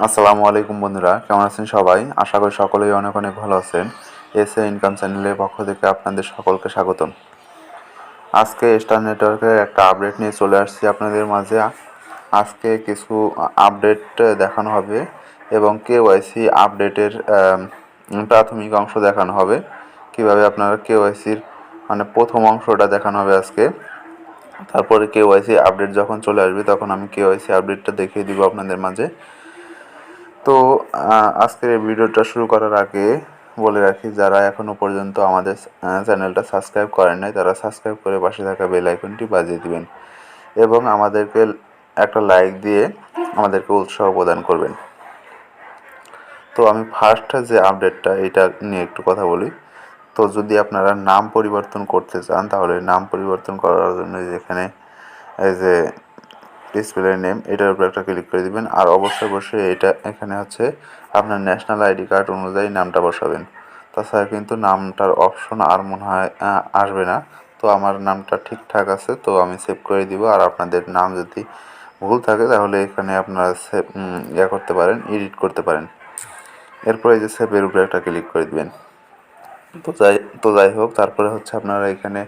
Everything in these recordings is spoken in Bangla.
আসসালামু আলাইকুম বন্ধুরা, কেমন আছেন সবাই? আশা করি সকলেই অনেক অনেক ভালো আছেন। এসএ ইনকাম চ্যানেলের পক্ষ থেকে আপনাদের সকলকে স্বাগতম। আজকে স্টার নেটওয়ার্কের একটা আপডেট নিয়ে চলে আসছি আপনাদের মাঝে। আজকে কিছু আপডেট দেখানো হবে এবং কেওয়াইসি আপডেটের প্রাথমিক অংশ দেখানো হবে। কিভাবে আপনারা কেওয়াইসির মানে প্রথম অংশটা দেখানো হবে আজকে। তারপরে কেওয়াইসি আপডেট যখন চলে আসবে তখন আমি কেওয়াইসি আপডেটটা দেখিয়ে দিব আপনাদের মাঝে। তো আজকের এই ভিডিওটা শুরু করার আগে বলে রাখি, যারা এখনও পর্যন্ত আমাদের চ্যানেলটা সাবস্ক্রাইব করেন নাই তারা সাবস্ক্রাইব করে পাশে থাকা বেল আইকনটি বাজিয়ে দিবেন এবং আমাদেরকে একটা লাইক দিয়ে আমাদেরকে উৎসাহ প্রদান করবেন। তো আমি ফার্স্ট যে আপডেটটা এটা নিয়ে একটু কথা বলি। তো যদি আপনারা নাম পরিবর্তন করতে চান তাহলে নাম পরিবর্তন করার জন্য যেখানে এই যে ডিসপ্লে নেম এটার উপর একটা ক্লিক করে দিবেন। আর অবশ্যই এটা এখানে হচ্ছে আপনার ন্যাশনাল আইডি কার্ড অনুযায়ী নামটা বসাবেন। তাছাড়া কিন্তু নামটার অপশন আর মনে হয় আসবে না। তো আমার নামটা ঠিকঠাক আছে, তো আমি সেভ করে দিব। আর আপনাদের নাম যদি ভুল থাকে তাহলে এখানে আপনারা সেভ করতে পারেন, এডিট করতে পারেন। এরপরে যে সেভের উপরে একটা ক্লিক করে দিবেন। তো যাই হোক, তারপরে হচ্ছে আপনারা এখানে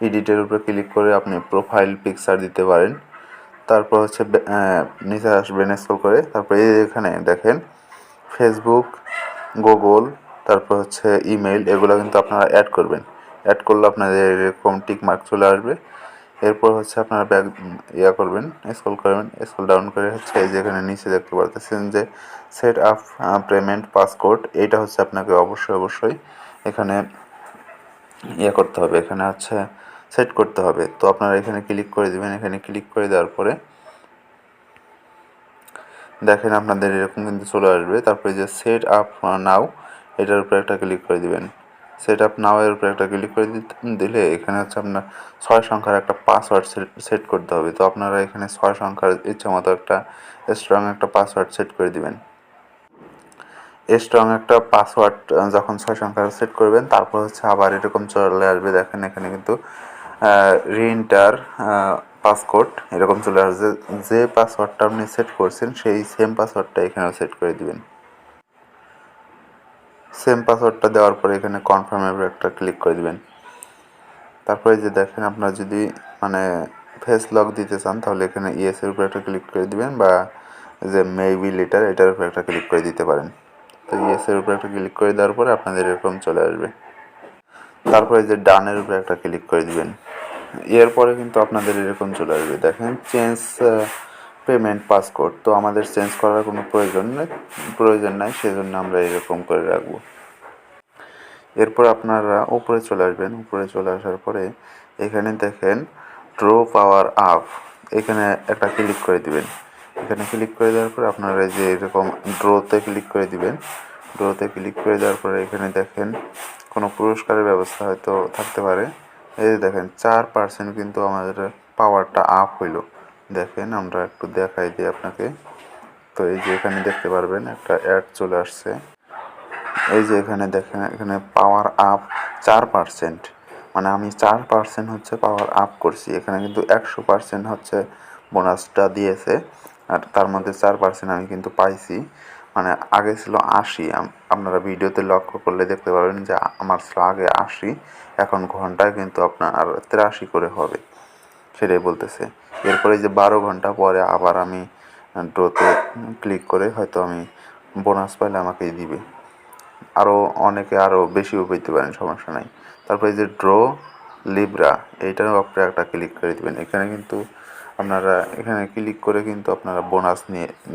এডিটের উপরে ক্লিক করে আপনি প্রোফাইল পিকচার দিতে পারেন। তারপর হচ্ছে নিচে আসবেন স্ক্রল করে, তারপরে এখানে দেখেন ফেসবুক, গুগল, তারপর হচ্ছে ইমেইল, এগুলো কিন্তু আপনারা অ্যাড করবেন। অ্যাড করলে আপনাদের এরকম টিক মার্ক চলে আসবে। এরপর হচ্ছে আপনারা ব্যাক করবেন, স্ক্রল করবেন, স্ক্রল ডাউন করে হচ্ছে এই যে এখানে নিচে দেখতে পারতেছেন যে সেট আপ পেমেন্ট পাসকোড, এইটা হচ্ছে আপনাকে অবশ্যই এখানে করতে হবে, এখানে হচ্ছে সেট করতে হবে। তো আপনারা এখানে ক্লিক করে দেবেন। এখানে ক্লিক করে দেওয়ার পরে দেখেন আপনাদের এরকম কিন্তু চলে আসবে। তারপরে যে সেট আপ নাও এটার উপরে একটা ক্লিক করে দিবেন। সেট আপ নাও এর উপরে একটা ক্লিক করে দিলে এখানে হচ্ছে আপনার 6 সংখ্যার একটা পাসওয়ার্ড সেট করতে হবে। তো আপনারা এখানে 6 সংখ্যার ইচ্ছা মতো একটা স্ট্রং একটা পাসওয়ার্ড সেট করে দিবেন। স্ট্রং একটা পাসওয়ার্ড যখন 6 সংখ্যার সেট করবেন তারপর হচ্ছে আবার এরকম চলে আসবে। দেখেন এখানে কিন্তু রিএন্টার পাসকোড এরকম চলে আসবে। যে পাসওয়ার্ডটা আপনি সেট করছেন সেই সেম পাসওয়ার্ডটা এখানেও সেট করে দিবেন। সেম পাসওয়ার্ডটা দেওয়ার পরে এখানে কনফার্মের একটা ক্লিক করে দিবেন। তারপরে যে দেখেন আপনারা যদি মানে ফেস লক দিতে চান তাহলে এখানে ইয়েসের উপরে একটা ক্লিক করে দিবেন, বা যে মেবি লেটার এটার উপরে একটা ক্লিক করে দিতে পারেন। তো ইয়েসের উপরে একটা ক্লিক করে দেওয়ার পরে আপনাদের এরকম চলে আসবে। তারপরে যে ডানের উপরে একটা ক্লিক করে দিবেন। এরপরে কিন্তু আপনাদের এরকম চলে আসবে। দেখেন চেঞ্জ পেমেন্ট পাসকোড, তো আমাদের চেঞ্জ করার কোনো প্রয়োজন নাই, সেজন্য আমরা এরকম করে রাখবো। এরপর আপনারা উপরে চলে আসবেন। উপরে চলে আসার পরে এখানে দেখেন ড্র পাওয়ার আপ, এখানে একটা ক্লিক করে দিবেন। এখানে ক্লিক করে দেওয়ার পরে আপনারা যে এরকম ড্রোতে ক্লিক করে দিবেন। ড্রোতে ক্লিক করে দেওয়ার পরে এখানে দেখেন কোনো পুরস্কারের ব্যবস্থা হয়তো থাকতে পারে। এই যে দেখেন 4% কিন্তু আমাদের পাওয়ারটা আপ হইল। দেখেন আমরা একটু দেখাই দিই আপনাকে। তো এই যে এখানে দেখতে পারবেন একটা অ্যাড চলে আসছে। এই যে এখানে দেখেন এখানে পাওয়ার আপ 4%, মানে আমি 4% হচ্ছে পাওয়ার আপ করছি। এখানে কিন্তু 100% হচ্ছে বোনাসটা দিয়েছে, আর তার মধ্যে 4% আমি কিন্তু পাইছি। মানে আগে ছিল 80, আপনারা ভিডিওতে লক্ষ্য করলে দেখতে পাবেন যে আমার ছিল আগে 80, এখন ঘন্টায় কিন্তু আপনার 83 করে হবে, সেটাই বলতেছে। এরপরে যে 12 ঘন্টা পরে আবার আমি ড্রোতে ক্লিক করে হয়তো আমি বোনাস পাইলে আমাকেই দিবে। আরও অনেকে আরও বেশিও পেতে পারেন, সমস্যা নাই। তারপরে যে ড্র লিব্রা এইটার উপরে একটা ক্লিক করে দেবেন। এখানে কিন্তু আপনারা এখানে ক্লিক করে কিন্তু আপনারা বোনাস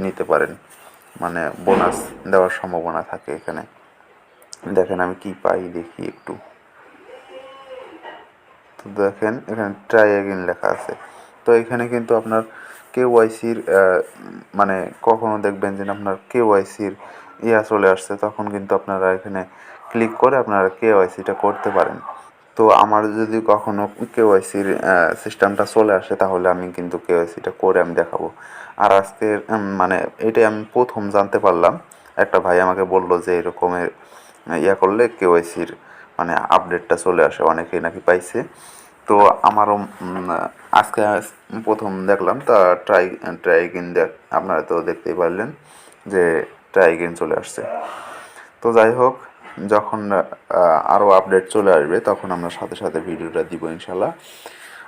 নিতে পারেন, মানে বোনাস দেওয়ার সম্ভাবনা থাকে এখানে। দেখেন আমি কি পাই দেখি একটু। তো দেখেন এখানে ট্রাই অ্যাগেন লেখা আছে। তো এখানে কিন্তু আপনার কেওয়াইসির মানে কখনো দেখবেন যে আপনার কেওয়াইসির চলে আসছে, তখন কিন্তু আপনারা এখানে ক্লিক করে আপনারা কেওয়াইসিটা করতে পারেন। তো আমার যদি কখনো কেওয়াইসির সিস্টেমটা চলে আসে তাহলে আমি কিন্তু কেওয়াইসিটা করে আমি দেখাবো। আর আজকের মানে এটাই আমি প্রথম জানতে পারলাম। একটা ভাই আমাকে বলল যে এরকমের করলে কেওয়াইসির মানে আপডেটটা চলে আসে, অনেকেই নাকি পাইছে। তো আমারও আজকে প্রথম দেখলাম। তা ট্রাই দেখ আপনারা তো দেখতেই পারলেন যে ট্রাই এগেইন চলে আসছে। তো যাই হোক, যখন আরও আপডেট চলে আসবে তখন আমরা সাথে সাথে ভিডিওটা দিব ইনশাল্লাহ।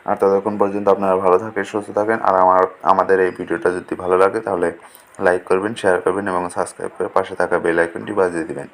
আর ততক্ষণ পর্যন্ত আপনারা ভালো থাকেন, সুস্থ থাকেন। আর আমাদের এই ভিডিওটা যদি ভালো লাগে তাহলে লাইক করবেন, শেয়ার করবেন এবং সাবস্ক্রাইব করে পাশে থাকা বেল আইকনটি বাজিয়ে দিবেন।